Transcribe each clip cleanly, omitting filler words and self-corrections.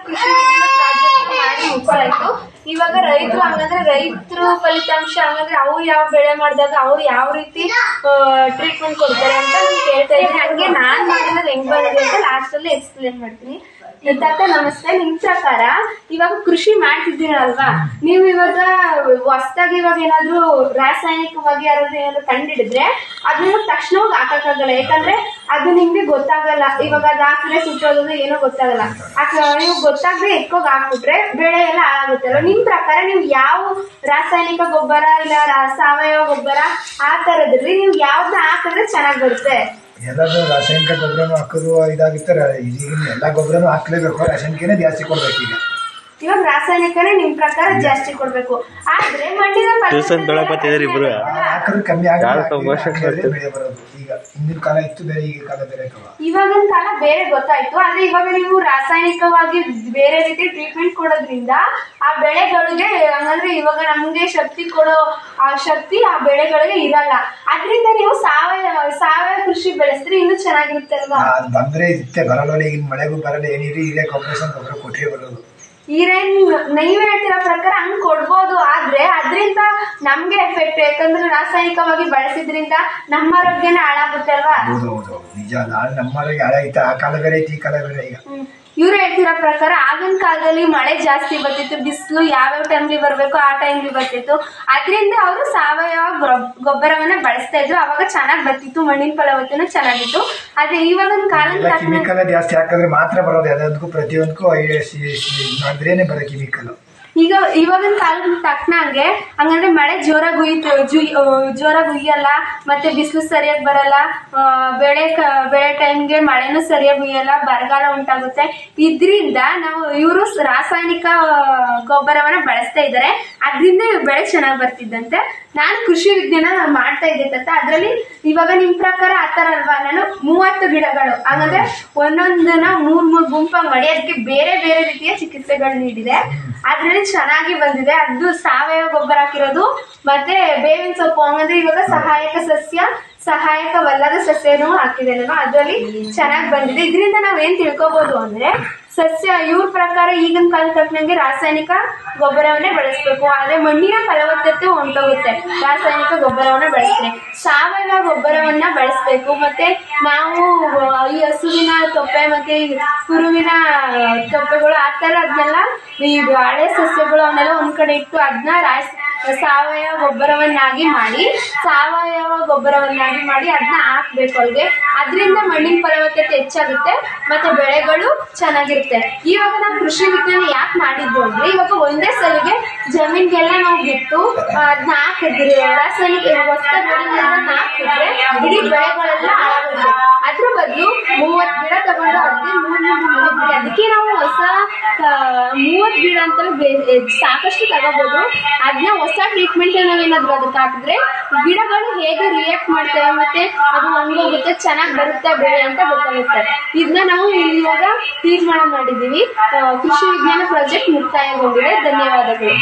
ಕೃಷಿ ಪ್ರಾಜೆಕ್ಟ್ ಮಾಡಿ ಮುಗಿಸಾಯ್ತು. ಇವಾಗ ರೈತರು ಹಂಗಂದ್ರೆ ರೈತರು ಫಲಿತಾಂಶ ಹಂಗಂದ್ರೆ ಅವ್ರು ಯಾವ ಬೆಳೆ ಮಾಡಿದಾಗ ಅವ್ರು ಯಾವ ರೀತಿ ಟ್ರೀಟ್ಮೆಂಟ್ ಕೊಡ್ತಾರೆ ಅಂತ ನಾನು ಕೇಳ್ತಾ ಇದ್ದೀನಿ. ಹಂಗೆ ನಾನ್ ಮಾಡಿರೋದು ಹೆಂಗ್ ಬಂದಿದೆ ಅಂತ ಲಾಸ್ಟ್ ಅಲ್ಲಿ ಎಕ್ಸ್ಪ್ಲೇನ್ ಮಾಡ್ತೀನಿ. ತಾತ ನಮಸ್ತೆ. ನಿಮ್ ಪ್ರಕಾರ ಇವಾಗ ಕೃಷಿ ಮಾಡ್ತಿದ್ದೀರಲ್ವಾ, ನೀವು ಇವಾಗ ಹೊಸದಾಗಿ ಇವಾಗ ಏನಾದ್ರು ರಾಸಾಯನಿಕವಾಗಿ ಯಾರಾದ್ರೂ ಏನಾದ್ರು ಕಂಡಿಡಿದ್ರೆ ಅದನ್ನ ತಕ್ಷಣವಾಗಿ ಹಾಕಕ್ಕಾಗಲ್ಲ, ಯಾಕಂದ್ರೆ ಅದು ನಿಮ್ಗೆ ಗೊತ್ತಾಗಲ್ಲ. ಇವಾಗ ಅದ್ ಹಾಕಿದ್ರೆ ಸುಟ್ಟೋಗೋದು ಏನೋ ಗೊತ್ತಾಗಲ್ಲ. ನೀವು ಗೊತ್ತಾಗದೆ ಎಕ್ಕೋಗ್ ಹಾಕ್ಬಿಟ್ರೆ ಬೆಳೆ ಎಲ್ಲ ಹಾಳಾಗುತ್ತಲ್ಲ. ನಿಮ್ ಪ್ರಕಾರ ನೀವು ಯಾವ ರಾಸಾಯನಿಕ ಗೊಬ್ಬರ ಇಲ್ಲ ಸಾವಯವ ಗೊಬ್ಬರ ಆ ತರದ್ರಲ್ಲಿ ನೀವು ಯಾವ್ದನ್ನ ಹಾಕಿದ್ರೆ ಚೆನ್ನಾಗ್ ಬರುತ್ತೆ? ಎಲ್ಲರೂ ರಾಸಾಯನಿಕ ಗೊಬ್ಬರನು ಹಾಕೋದು ಇದಾಗುತ್ತೆ. ಈಗಿನ ಎಲ್ಲ ಗೊಬ್ಬರನು ಹಾಕ್ಲೇಬೇಕು, ರಾಸಾಯನಿಕನೇ ಜಾಸ್ತಿ ಕೊಡ್ಬೇಕು. ಇವಾಗ ರಾಸಾಯನಿಕನೇ ನಿಮ್ ಪ್ರಕಾರ ಜಾಸ್ತಿ ಕೊಡ್ಬೇಕು. ಆದ್ರೆ ಮಣ್ಣಿನ ಹಾಕಿದ್ರೆ ಕಮ್ಮಿ ಆಗುತ್ತೆ, ಬೆಳೆ ಬರೋದು. ಈಗ ಹಿಂದಿನ ಕಾಲ ಇತ್ತು ಬೇರೆ, ಈಗ ಕಾಲ ಬೇರೆ. ಇವಾಗಿನ ಕಾಲ ಬೇರೆ ಗೊತ್ತಾಯ್ತು. ಆದ್ರೆ ಇವಾಗ ನೀವು ರಾಸಾಯನಿಕವಾಗಿ ಬೇರೆ ರೀತಿ ಟ್ರೀಟ್ಮೆಂಟ್ ಕೊಡೋದ್ರಿಂದ ಆ ಬೆಳೆಗಳಿಗೆ ಹಂಗಂದ್ರೆ ಇವಾಗ ನಮ್ಗೆ ಶಕ್ತಿ ಕೊಡೋ ಆ ಶಕ್ತಿ ಆ ಬೆಳೆಗಳಿಗೆ ಇರಲ್ಲ. ಅದ್ರಿಂದ ನೀವು ಸಾವಯವ ಕೃಷಿ ಬೆಳೆಸಿದ್ರೆ ಇನ್ನೂ ಚೆನ್ನಾಗಿರುತ್ತೆ ಅಲ್ವಾ? ಅದು ಬಂದ್ರೆ ಇರುತ್ತೆ, ಬರಲ್ಲ. ಈಗಿನ ಮಳೆಗೂ ಬರಲ್ಲ, ಏನಿರಿ ಇಲ್ಲೇ ಗೊಬ್ಬರ ಕೊಟ್ಟರೆ ಬರೋದು. ನೀವ್ ಹೇಳ್ತಿರೋ ಪ್ರಕಾರ ಹಂಗ್ ಕೊಡ್ಬೋದು, ಆದ್ರೆ ಅದ್ರಿಂದ ನಮ್ಗೆ ಎಫೆಕ್ಟ್. ಯಾಕಂದ್ರೆ ರಾಸಾಯನಿಕವಾಗಿ ಬಳಸಿದ್ರಿಂದ ನಮ್ಮ ಆರೋಗ್ಯನ ಹಾಳಾಗುತ್ತೆ ಅಲ್ವಾ? ನಿಜ, ನಾಳೆ ನಮ್ಮ ಆರೋಗ್ಯ ಹಾಳಾಯ್ತು. ಆ ಕಾಲ ಬೇರೆ ಐತಿ, ಈ ಕಾಲ ಬೇರೆ. ಈಗ ಇವ್ರು ಹೇಳ್ತಿರೋ ಪ್ರಕಾರ ಆಗಿನ ಕಾಲದಲ್ಲಿ ಮಳೆ ಜಾಸ್ತಿ ಬರ್ತಿತ್ತು, ಬಿಸಿಲು ಯಾವ್ಯಾವ ಟೈಮ್ಲಿ ಬರ್ಬೇಕು ಆ ಟೈಮ್ಲಿ ಬರ್ತಿತ್ತು. ಅದರಿಂದ ಅವರು ಸಾವಯವ ಗೊಬ್ಬರವನ್ನ ಬಳಸ್ತಾ ಇದ್ರು. ಅವಾಗ ಚೆನ್ನಾಗ್ ಬರ್ತಿತ್ತು, ಮಣ್ಣಿನ ಫಲವತ್ತನು ಚೆನ್ನಾಗಿತ್ತು. ಆದ್ರೆ ಇವಾಗಿನ ಕಾಲ ಕೆಮಿಕಲ್ ಜಾಸ್ತಿ ಹಾಕಿದ್ರೆ ಮಾತ್ರ ಬರೋದು. ಅದಕ್ಕೂ ಪ್ರತಿಯೊಂದಕ್ಕೂ ಮಾಡಿದ್ರೇನೆ ಬರೋ ಕೆಮಿಕಲ್. ಇವಾಗಿನ ಕಾಲದ ತಕ್ಕನಂಗೆ ಹಂಗಂದ್ರೆ ಮಳೆ ಜೋರಾಗಿ ಹುಯ್ಯಲ್ಲ, ಮತ್ತೆ ಬಿಸಿಲು ಸರಿಯಾಗಿ ಬರಲ್ಲ, ಬೆಳೆ ಟೈಮ್ಗೆ ಮಳೆನೂ ಸರಿಯಾಗಿ ಹುಯ್ಯಲ್ಲ, ಬರಗಾಲ ಉಂಟಾಗುತ್ತೆ. ಇದ್ರಿಂದ ಇವರು ರಾಸಾಯನಿಕ ಗೊಬ್ಬರವನ್ನ ಬಳಸ್ತಾ ಇದ್ದಾರೆ. ಅದ್ರಿಂದ ಬೆಳೆ ಚೆನ್ನಾಗಿ ಬರ್ತಿದ್ದಂತೆ. ನಾನು ಕೃಷಿ ವಿಜ್ಞಾನ ಮಾಡ್ತಾ ಇದ್ದೆ ತಾತ. ಅದ್ರಲ್ಲಿ ಇವಾಗ ನಿಮ್ ಪ್ರಕಾರ ಆತರ ಅಲ್ವಾ, ನಾನು 30 ಗಿಡಗಳು ಹಂಗಂದ್ರೆ ಒಂದೊಂದನ್ನ 3 ಗುಂಪಾಗಿ ಮಾಡಿ ಅದಕ್ಕೆ ಬೇರೆ ಬೇರೆ ರೀತಿಯ ಚಿಕಿತ್ಸೆಗಳು ನೀಡಿದೆ. ಅದ್ರಲ್ಲಿ ಚೆನ್ನಾಗಿ ಬಂದಿದೆ. ಅದು ಸಾವಯವ ಗೊಬ್ಬರ ಹಾಕಿರೋದು, ಮತ್ತೆ ಬೇವಿನ ಸೊಪ್ಪು ಹಂಗಂದ್ರೆ ಇವಾಗ ಸಹಾಯಕವಲ್ಲದ ಸಸ್ಯನೂ ಹಾಕಿದ್ದೇನಲ್ವಾ, ಅದರಲ್ಲಿ ಚೆನ್ನಾಗಿ ಬಂದಿದೆ. ಇದರಿಂದ ನಾವೇನ್ ತಿಳ್ಕೊಬಹುದು ಅಂದ್ರೆ ಇವ್ರ ಪ್ರಕಾರ ಈಗಿನ ಕಾಲ ತಕ್ಕನಂಗೆ ರಾಸಾಯನಿಕ ಗೊಬ್ಬರವನ್ನೇ ಬಳಸಬೇಕು. ಆದ್ರೆ ಮಣ್ಣಿನ ಫಲವತ್ತತೆ ಹೊಂಟೋಗುತ್ತೆ ರಾಸಾಯನಿಕ ಗೊಬ್ಬರವನ್ನ ಬಳಸಿದ್ರೆ. ಸಾವಯವ ಗೊಬ್ಬರವನ್ನ ಬಳಸಬೇಕು. ಮತ್ತೆ ನಾವು ಈ ಹಸುವಿನ ತೊಪ್ಪೆ ಮತ್ತೆ ಕುರುವಿನ ತೊಪ್ಪೆಗಳು ಆ ತರ ಅದನ್ನೆಲ್ಲ ಈ ಹಳೆ ಸಸ್ಯಗಳು ಅವನ್ನೆಲ್ಲ ಒಂದ್ ಕಡೆ ಇಟ್ಟು ಅದನ್ನ ಸಾವಯವ ಗೊಬ್ಬರವನ್ನಾಗಿ ಮಾಡಿ ಅದನ್ನ ಹಾಕ್ಬೇಕು ಅಲ್ಲಿಗೆ. ಅದರಿಂದ ಮಣ್ಣಿನ ಫಲವತ್ತತೆ ಹೆಚ್ಚಾಗುತ್ತೆ, ಮತ್ತೆ ಬೆಳೆಗಳು ಚೆನ್ನಾಗಿರುತ್ತೆ. ಇವಾಗ ನಾವು ಕೃಷಿ ವಿಜ್ಞಾನ ಯಾಕೆ ಮಾಡಿದ್ವು ಅಂದ್ರೆ ಇವಾಗ ಒಂದೇ ಸಲಿಗೆ ಜಮೀನ್ಗೆಲ್ಲ ನಾವು ಬಿಟ್ಟು ಅದನ್ನ ಹಾಕಿದ್ರಿ ರಾಸಾಯನಿಕ ಹೊಸ ಬೆಳೆಗಳನ್ನ ಹಾಕಿದ್ರೆ ಇಡೀ ಬೆಳೆಗಳೆಲ್ಲ ಹಾಳಾಗುತ್ತೆ. ಅದ್ರ ಬದಲು 30 ಗಿಡ ತಗೊಂಡು ಅದಕ್ಕೆ 3 ಗಿಡ, ಅದಕ್ಕೆ ನಾವು ಹೊಸ 30 ಗಿಡ ಅಂತ ಸಾಕಷ್ಟು ತಗೋಬಹುದು. ಅದನ್ನ ಹೊಸ ಟ್ರೀಟ್ಮೆಂಟ್ ನಾವೇನಾದ್ರು ಅದಕ್ಕೆ ಹಾಕಿದ್ರೆ ಗಿಡಗಳು ಹೇಗೆ ರಿಯಾಕ್ಟ್ ಮಾಡ್ತೇವೆ, ಮತ್ತೆ ಅದು ಹಂಗೋಗುತ್ತೆ, ಚೆನ್ನಾಗಿ ಬರುತ್ತೆ ಬೆಳೆ ಅಂತ ಗೊತ್ತಾಗುತ್ತೆ. ಇದನ್ನ ನಾವು ಇವಾಗ ತೀರ್ಮಾನ ಮಾಡಿದೀವಿ. ಕೃಷಿ ವಿಜ್ಞಾನ ಪ್ರಾಜೆಕ್ಟ್ ಮುಕ್ತಾಯಗೊಂಡಿದೆ. ಧನ್ಯವಾದಗಳು.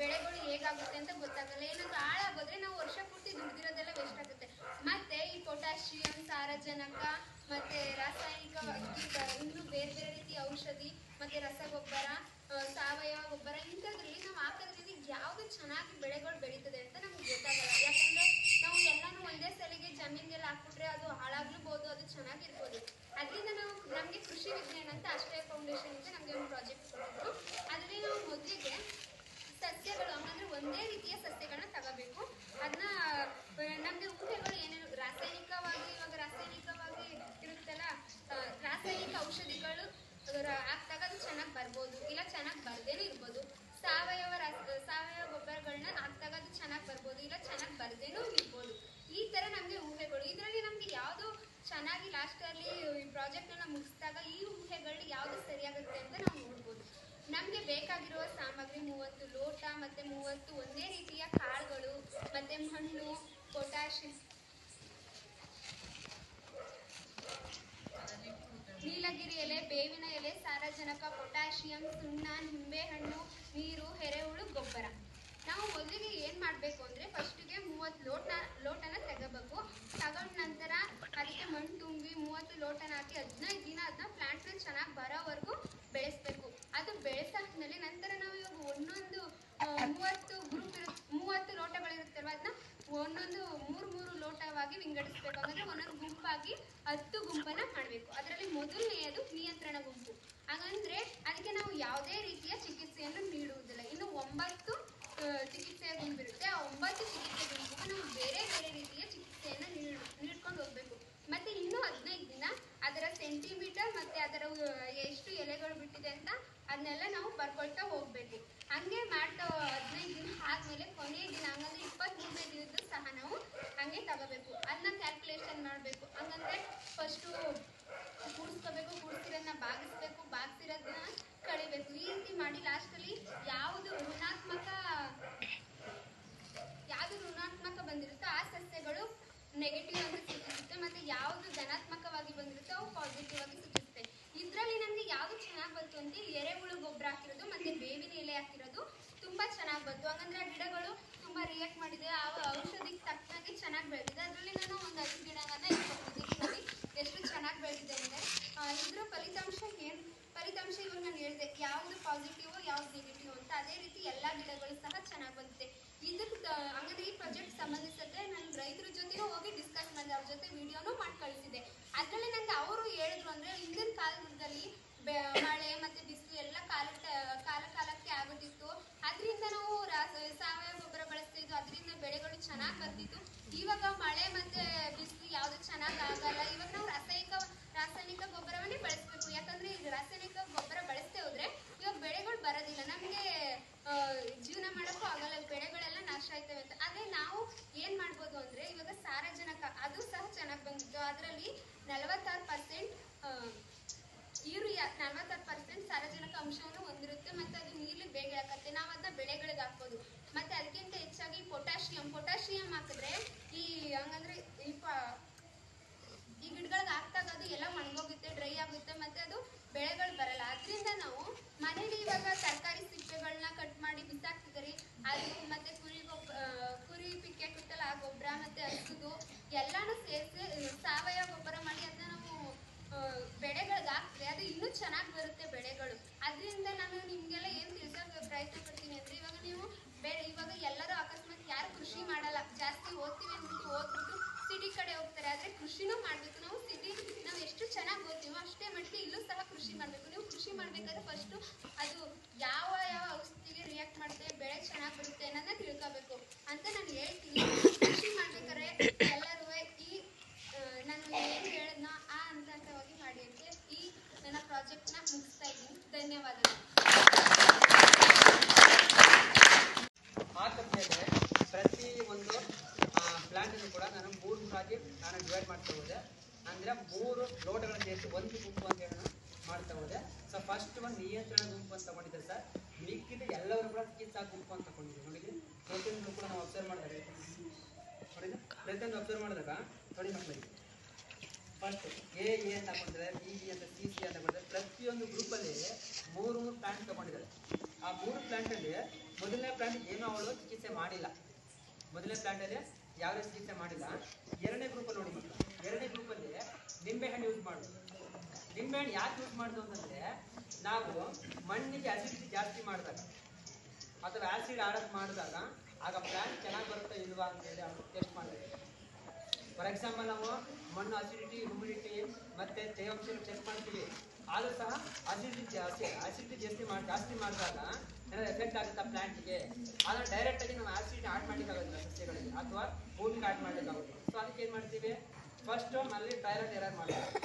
ಬೆಳೆಗಳು ಹೇಗಾಗುತ್ತೆ ಅಂತ ಗೊತ್ತಾಗಲ್ಲ. ಏನಾದ್ರು ಹಾಳಾಗೋದ್ರೆ ನಾವು ವರ್ಷ ಪೂರ್ತಿ ದುಡ್ದಿರೋದೆಲ್ಲ ವೇಸ್ಟ್ ಆಗುತ್ತೆ. ಮತ್ತೆ ಈ ಪೊಟ್ಯಾಷಿಯಂ, ಸಾರಜನಕ, ಮತ್ತೆ ರಾಸಾಯನಿಕವಾಗಿ ಇನ್ನೂ ಬೇರೆ ಬೇರೆ ರೀತಿಯ ಔಷಧಿ, ಮತ್ತೆ ರಸಗೊಬ್ಬರ, ಸಾವಯವ ಗೊಬ್ಬರ ಇಂಥದ್ರಲ್ಲಿ ನಾವು ಹಾಕೋದ್ರಿಂದ ಯಾವ್ದು ಚೆನ್ನಾಗಿ ಬೆಳೆಗಳು ಬೆಳೀತದೆ ಅಂತ ನಮ್ಗೆ ಗೊತ್ತಾಗಲ್ಲ. ಯಾಕಂದ್ರೆ ನಾವು ಎಲ್ಲಾನು ಒಂದೇ ಸಲಿಗೆ ಜಮೀನ್ಗೆಲ್ಲ ಹಾಕ್ಬಿಟ್ರೆ ಅದು ಹಾಳಾಗ್ಲೂಬಹುದು, ಅದು ಚೆನ್ನಾಗಿರ್ಬೋದು. ಅದರಿಂದ ನಮ್ಗೆ ಕೃಷಿ ವಿಜ್ಞಾನ ಅಂತ ಆಶ್ರಯ ಫೌಂಡೇಶನ್ ಅಂತ ನಮ್ಗೆ ಒಂದು ಪ್ರಾಜೆಕ್ಟ್ ಕೊಟ್ಟಿದ್ರು. ಅದರಲ್ಲಿ ನಾವು ಮೊದಲಿಗೆ ಸಸ್ಯಗಳು ಹಂಗಂದ್ರೆ ಒಂದೇ ರೀತಿಯ ಸಸ್ಯಗಳನ್ನ ತಗೋಬೇಕು. ಅದನ್ನ ನಮ್ಗೆ ಊಹೆಗಳು ಏನೇನು ರಾಸಾಯನಿಕವಾಗಿ ಇರುತ್ತಲ್ಲ, ರಾಸಾಯನಿಕ ಔಷಧಿಗಳು ಹಾಕ್ದಾಗ ಅದು ಚೆನ್ನಾಗಿ ಬರ್ಬೋದು, ಇಲ್ಲ ಚೆನ್ನಾಗಿ ಬರ್ದೇನೂ ಇರ್ಬೋದು. ಸಾವಯವ ಗೊಬ್ಬರಗಳನ್ನ ಹಾಕ್ದಾಗ ಅದು ಚೆನ್ನಾಗಿ ಬರ್ಬೋದು, ಇಲ್ಲ ಚೆನ್ನಾಗಿ ಬರ್ದೇನೂ ಇರ್ಬೋದು. ಈ ತರ ನಮ್ಗೆ ಊಹೆಗಳು. ಇದರಲ್ಲಿ ನಮ್ಗೆ ಯಾವ್ದು ಚೆನ್ನಾಗಿ ಲಾಸ್ಟ್ ಅಲ್ಲಿ ಈ ಪ್ರಾಜೆಕ್ಟ್ ಅನ್ನ ಮುಗಿಸಿದಾಗ ಈ ಊಹೆಗಳು ಯಾವ್ದು ಸರಿಯಾಗುತ್ತೆ ಅಂತ ನಾವು ನೋಡ್ಬೋದು. ನಮ್ಗೆ ಬೇಕಾಗಿರುವ ಸಾಮಗ್ರಿ 30 ಲೋಟ, ಮತ್ತೆ 30 ಒಂದೇ ರೀತಿಯ ಕಾಳುಗಳು, ಮತ್ತೆ ಮಣ್ಣು, ಪೊಟ್ಯಾಷಿಯಂ, ನೀಲ ನೀಲಗಿರಿ ಎಲೆ, ಬೇವಿನ ಎಲೆ, ಸಾರಜನಕ, ಪೊಟ್ಯಾಷಿಯಂ, ಸುಣ್ಣ, ನಿಂಬೆಹಣ್ಣು, ನೀರು, ಎರೆಹುಳು ಗೊಬ್ಬರ. ನಾವು ಮೊದಲಿಗೆ ಏನು ಮಾಡಬೇಕು ಅಂದರೆ ಫಸ್ಟಿಗೆ 30 ಲೋಟನ ತೆಗೋಬೇಕು. ತಗೊಂಡ ನಂತರ ಅದಕ್ಕೆ ಮಣ್ಣು ತುಂಬಿ 30 ಲೋಟನ ಹಾಕಿ 15 ದಿನ ಅದನ್ನ ಪ್ಲಾಂಟ್ನ ಚೆನ್ನಾಗಿ ಬರೋವರೆಗೂ ಬೆಳೆಸಬೇಕು. ಅದು ಬೆಳೆಸಾದ್ಮೇಲೆ ನಂತರ ನಾವು ಇವಾಗ ಒಂದೊಂದು 30 ಲೋಟಗಳಿರುತ್ತಲ್ವ ಅದನ್ನ ಒಂದೊಂದು 3 ಲೋಟವಾಗಿ ವಿಂಗಡಿಸ್ಬೇಕು. ಅಂದರೆ ಒಂದೊಂದು ಗುಂಪಾಗಿ 10 ಗುಂಪನ್ನ ಮಾಡಬೇಕು. ಅದರಲ್ಲಿ ಮೊದಲನೆಯದು ನಿಯಂತ್ರಣ ಗುಂಪು. ಹಾಗಂದ್ರೆ ಅದಕ್ಕೆ ನಾವು ಯಾವುದೇ ರೀತಿಯ ಚಿಕಿತ್ಸೆಯನ್ನು ನೀಡುವುದಿಲ್ಲ. ಇನ್ನು 9 ಚಿಕಿತ್ಸೆಯ ಗುಂಪಿರುತ್ತೆ. ಆ 9 ಚಿಕಿತ್ಸೆ ಗುಂಪಿಗೆ ನಾವು ಬೇರೆ ಬೇರೆ ರೀತಿಯ ಚಿಕಿತ್ಸೆಯನ್ನು ನೀಡ್ಕೊಂಡು ಹೋಗ್ಬೇಕು. ಮತ್ತೆ ಇನ್ನು 15 ದಿನ ಅದರ ಸೆಂಟಿಮೀಟರ್ ಮತ್ತೆ ಅದರ ಎಷ್ಟು ಎಲೆಗಳು ಬಿಟ್ಟಿದೆ ಅಂತ ಅದನ್ನೆಲ್ಲ ನಾವು ಬರ್ಕೊಳ್ತಾ ಹೋಗ್ಬೇಕು. ಹಂಗೆ ಮಾಡ್ತಾ 15 ದಿನ ಆದ್ಮೇಲೆ ಕೊನೆಯ ದಿನ ಹಂಗಂದ್ರೆ 23ನೇ ದಿನದ್ದು ಸಹ ನಾವು ಹಂಗೆ ತಗೋಬೇಕು. ಅದನ್ನ ಕ್ಯಾಲ್ಕುಲೇಷನ್ ಮಾಡಬೇಕು. ಹಂಗಂದ್ರೆ ಫಸ್ಟು ಕೂಡಿಸ್ಕೋಬೇಕು, ಕೂಡಿಸಿರೋದನ್ನ ಬಾಗಿಸ್ಬೇಕು, ಬಾಗಿಸಿರೋದನ್ನ ಕಳಿಬೇಕು. ಈ ರೀತಿ ಮಾಡಿ ಲಾಸ್ಟಲ್ಲಿ ಯಾವುದು ಋಣಾತ್ಮಕ ಬಂದಿರುತ್ತೋ ಆ ಸಸ್ಯಗಳು ನೆಗೆಟಿವ್ ಅಂತ ಸೂಚಿಸುತ್ತೆ. ಮತ್ತೆ ಯಾವುದು ಧನಾತ್ಮಕವಾಗಿ ಬಂದಿರುತ್ತೋ ಅವು ಪಾಸಿಟಿವ್ ಆಗಿ ಸೂಚಿಸುತ್ತೆ. ಇದರಲ್ಲಿ ನನಗೆ ಯಾವುದು ಚೆನ್ನಾಗಿ ಬಂತು ಅಂತ ಎರೆಹುಳು ಗೊಬ್ಬರ ಹಾಕಿರೋದು ಮತ್ತೆ ಬೇವಿನ ಎಲೆ ಹಾಕಿರೋದು ತುಂಬಾ ಚೆನ್ನಾಗಿ ಬಂತು. ಹಂಗಂದ್ರೆ ಆ ಗಿಡಗಳು ತುಂಬಾ ರಿಯಾಕ್ಟ್ ಮಾಡಿದೆ. ಆ ಔಷಧಿಗೆ ತಕ್ಕನಾಗಿ ಚೆನ್ನಾಗಿ ಬೆಳೆದಿದೆ. ಅದರಲ್ಲಿ ನಾನು ಒಂದು 5 ಗಿಡಗಳನ್ನ ಇಟ್ಕೊಂಡಿದ್ದೀನಿ. ನೋಡಿ ಎಷ್ಟು ಚೆನ್ನಾಗಿ ಬೆಳೆದಿದೆ ಅಂದರೆ ಇದ್ರ ಫಲಿತಾಂಶ ಇವಾಗ ನಾನು ಹೇಳಿದೆ ಯಾವುದು ಪಾಸಿಟಿವ್ ಯಾವ್ದು ನೆಗೆಟಿವ್ ಅಂತ. ಅದೇ ರೀತಿ ಎಲ್ಲ ಗಿಡಗಳು ಸಹ ಚೆನ್ನಾಗಿ ಬಂದಿದೆ. ಇದಕ್ಕೆ ಹಂಗಂದ್ರೆ ಈ ಪ್ರಾಜೆಕ್ಟ್ ಸಂಬಂಧಿಸಿದ್ರೆ ನಾನು ರೈತರ ಜೊತೆನೂ ಹೋಗಿ ಡಿಸ್ಕಸ್ ಮಾಡಿದೆ, ಅವ್ರ ಜೊತೆ ವಿಡಿಯೋನು ಮಾಡಿ ಕಳಿಸಿದೆ. ಅದರಲ್ಲಿ ನನಗೆ ಅವರು ಹೇಳಿದ್ರು ಅಂದರೆ ಹಿಂದಿನ ಕಾಲದಲ್ಲಿ ಮಳೆ ಮತ್ತೆ ಬಿಸಿಲು ಎಲ್ಲ ಕಾಲಕ್ಕೆ ಆಗುತ್ತಿತ್ತು. ಅದರಿಂದ ನಾವು ಸಾವಯವ ಗೊಬ್ಬರ ಬಳಸ್ತಾ ಇದ್ವು. ಅದರಿಂದ ಬೆಳೆಗಳು ಚೆನ್ನಾಗಿ ಬರ್ತಿತ್ತು. ಇವಾಗ ಮಳೆ ಮತ್ತೆ ಬಿಸಿಲು ಯಾವುದು ಚೆನ್ನಾಗಿ ಆಗಲ್ಲ. ಇವಾಗ ನಾವು ರಾಸಾಯನಿಕ ಗೊಬ್ಬರವನ್ನೇ ಬಳಸಬೇಕು. ಯಾಕಂದ್ರೆ ಈಗ ರಾಸಾಯನಿಕ ಗೊಬ್ಬರ ಬಳಸ್ತೇ ಹೋದ್ರೆ ಇವಾಗ ಬೆಳೆಗಳು ಬರೋದಿಲ್ಲ, ನಮಗೆ ಜೀವನ ಮಾಡೋಕ್ಕೂ ಆಗಲ್ಲ, ಬೆಳೆಗಳೆಲ್ಲ ನಾಶ ಆಯ್ತವೆ ಅಂತ. ಅದೇ ನಾವು ಏನ್ ಮಾಡ್ಬೋದು ಅಂದ್ರೆ ಇವಾಗ ಸಾರಜನಕ ಅದು ಸಹ ಚೆನ್ನಾಗಿ ಬಂದಿತ್ತು. ಅದರಲ್ಲಿ 46% ಯೂರಿಯಾ 46% ಸಾರಜನಕ ಅಂಶವನ್ನು ಹೊಂದಿರುತ್ತೆ. ಮತ್ತೆ ಅದು ನೀರಲ್ಲಿ ಬೇಗ ಹಾಕತ್ತೆ. ನಾವು ಅದನ್ನ ಬೆಳೆಗಳಿಗೆ ಹಾಕ್ಬೋದು. ಮತ್ತೆ ಅದಕ್ಕಿಂತ ಹೆಚ್ಚಾಗಿ ಪೊಟ್ಯಾಷಿಯಂ ಹಾಕಿದ್ರೆ ಹಂಗಂದ್ರೆ ಈ ಗಿಡಗಳಿಗೆ ಹಾಕ್ದಾಗ ಅದು ಎಲ್ಲ ಒಣಗೋಗುತ್ತೆ, ಡ್ರೈ ಆಗುತ್ತೆ, ಮತ್ತೆ ಅದು ಬೆಳೆಗಳು ಬರಲ್ಲ. ಅದರಿಂದ ನಾವು ಮನೇಲಿ ಇವಾಗ ತರಕಾರಿ ಸಿಪ್ಪೆಗಳನ್ನ ಕಟ್ ಮಾಡಿ ಬಿಸಾಕ್ತಿದ್ದಾರೆ. ಅದು ಮತ್ತೆ ಕುರಿ ಪಿಕ್ಕೆ ಹಾಕುತ್ತಲ್ಲ ಆ ಗೊಬ್ಬರ ಮತ್ತೆ ಹಸುದು ಎಲ್ಲಾನು ಸೇರಿಸಿ ಸಾವಯವ ಗೊಬ್ಬರ ಮಾಡಿ ಅದನ್ನ ನಾವು ಬೆಳೆಗಳಿಗೆ ಹಾಕ್ತದೆ. ಅದು ಇನ್ನೂ ಚೆನ್ನಾಗಿ ಬರುತ್ತೆ ಬೆಳೆಗಳು. ಅದರಿಂದ ನಾನು ನಿಮ್ಗೆಲ್ಲ ಏನು ತಿಳಿಸೋಕೆ ಪ್ರಯತ್ನ ಪಡ್ತೀನಿ ಅಂದ್ರೆ ಇವಾಗ ಎಲ್ಲರೂ ಅಕಸ್ಮಾತ್ ಯಾರು ಕೃಷಿ ಮಾಡಲ್ಲ, ಜಾಸ್ತಿ ಓದ್ತೀವಿ ಅಂದ್ಬಿಟ್ಟು ಓದ್ಬಿಟ್ಟು ಸಿಟಿ ಕಡೆ ಹೋಗ್ತಾರೆ. ಆದ್ರೆ ಕೃಷಿನೂ ಮಾಡ್ಬೇಕು. ನಾವು ಎಷ್ಟು ಚೆನ್ನಾಗಿ ಓದ್ತೀವೋ ಅಷ್ಟೇ ಮಟ್ಟಿಗೆ ಇಲ್ಲೂ ಸಹ ಕೃಷಿ ಮಾಡ್ಬೇಕು. ನೀವು ಕೃಷಿ ಮಾಡ್ಬೇಕಾದ್ರೆ ಫಸ್ಟ್ ಅದು ಯಾವ ಔಷಧಿಗೆ ರಿಯಾಕ್ಟ್ ಮಾಡುತ್ತೆ, ಬೆಳೆ ಚೆನ್ನಾಗಿ ಬರುತ್ತೆ ಅನ್ನೋದನ್ನ ತಿಳ್ಕೋಬೇಕು ಅಂತ ನಾನು ಹೇಳ್ತೀನಿ. ಕೃಷಿ ಮಾಡ್ಬೇಕಾದ್ರೆ ಎಲ್ಲರೂ ನಾನು ಏನು ಹೇಳಿದ್ನೋ ಆ ಹಂತವಾಗಿ ಮಾಡಿ ಅಂತ ಈ ನನ್ನ ಪ್ರಾಜೆಕ್ಟ್ನ ಮುಗಿಸ್ತಾ ಇದ್ದೀನಿ. ಧನ್ಯವಾದಗಳು. ಪ್ರತಿ ಒಂದು ಪ್ಲಾಂಟನ್ನು ಕೂಡ ನಾನು 3 ಆಗಿ ನಾನು ಡಿವೈಡ್ ಮಾಡ್ತಾ ಹೋದೆ. ಅಂದರೆ 3 ಲೋಟಗಳನ್ನು ಸೇರಿಸಿ ಒಂದು ಗುಂಪು ಅಂತ ಹೇಳಿ ಮಾಡ್ತಾ ಹೋದೆ. ಸೊ ಫಸ್ಟ್ ಒಂದು ನಿಯಂತ್ರಣ ಗುಂಪು ಅಂತ ತಗೊಂಡಿದ್ದೆ ಸರ್. ಮಿಕ್ಕಿದ ಎಲ್ಲರೂ ಕೂಡ ಚಿಕಿತ್ಸಾ ಗುಂಪು ಅಂತ ತಗೊಂಡಿದ್ದೆ. ನೋಡಿದ್ರಿ ಪ್ರತಿಯೊಂದು ಕೂಡ ನಾವು ಅಬ್ಸರ್ವ್ ಮಾಡಿದಾಗ ಪ್ರತಿಯೊಂದು ಅಬ್ಸರ್ವ್ ಮಾಡಿದಾಗ ನೋಡಿ ಮಕ್ಕಳಿಗೆ ಫಸ್ಟ್ ಎ ಅಂತ ತಗೊಂಡಿದ್ದಾರೆ, ಬಿ ಅಂತ ಸಿ ಅಂತ ತಗೊಂಡಿದ್ದಾರೆ. ಪ್ರತಿಯೊಂದು ಗ್ರೂಪಲ್ಲಿ 3 ಪ್ಲಾಂಟ್ ತಗೊಂಡಿದ್ದಾರೆ. ಆ 3 ಪ್ಲಾಂಟಲ್ಲಿ ಮೊದಲನೇ ಪ್ಲಾಂಟ್ ಏನೂ ಅವಳು ಚಿಕಿತ್ಸೆ ಮಾಡಿಲ್ಲ. ಮೊದಲನೇ ಪ್ಲಾಂಟಲ್ಲಿ ಯಾವುದೇ ಚಿಕಿತ್ಸೆ ಮಾಡಿಲ್ಲ. ಎರಡನೇ ಗ್ರೂಪಲ್ಲಿ ನೋಡಿ ಮಕ್ಕಳು, ಎರಡನೇ ಗ್ರೂಪಲ್ಲಿ ನಿಂಬೆಹಣ್ಣು ಯೂಸ್ ಮಾಡೋದು. ನಿಂಬೆಹಣ್ಣು ಯಾಕೆ ಯೂಸ್ ಮಾಡೋದು ಅಂತಂದರೆ ನಾವು ಮಣ್ಣಿಗೆ ಅಸಿಡಿಟಿ ಜಾಸ್ತಿ ಮಾಡಿದಾಗ ಅಥವಾ ಆ್ಯಸಿಡ್ ಆಡೋದು ಮಾಡಿದಾಗ ಆಗ ಪ್ಲಾಂಟ್ ಚೆನ್ನಾಗಿ ಬರುತ್ತಾ ಇಲ್ವಾ ಅಂತೇಳಿ ಅವರು ಟೆಸ್ಟ್ ಮಾಡಬೇಕು. ಫಾರ್ ಎಕ್ಸಾಂಪಲ್ ನಾವು ಮಣ್ಣು ಅಸಿಡಿಟಿ, ಹ್ಯೂಮಿಡಿಟಿ ಮತ್ತು ತೇವಾಂಶ ಚೆಕ್ ಮಾಡ್ತೀವಿ. ಆದರೂ ಸಹ ಅಸಿಡಿಟಿ ಜಾಸ್ತಿ ಮಾಡಿದಾಗ ಏನಾದ್ರು ಎಫೆಕ್ಟ್ ಆಗುತ್ತಾ ಪ್ಲಾಂಟ್ಗೆ? ಆದರೆ ಡೈರೆಕ್ಟಾಗಿ ನಾವು ಆ್ಯಸಿಡ್ ಆಡ್ ಮಾಡಲಿಕ್ಕಾಗೋದಿಲ್ಲ ಸಸ್ಯಗಳಿಗೆ ಅಥವಾ ಭೂಮಿಗೆ ಆಡ್ ಮಾಡಲಿಕ್ಕಾಗುತ್ತೆ. ಸೊ ಅದಕ್ಕೆ ಏನು ಮಾಡ್ತೀವಿ, ಫಸ್ಟು ಅಲ್ಲಿ ಟ್ರಯಲ್ ಆ್ಯಂಡ್ ಎರರ್ ಮಾಡ್ತೀವಿ.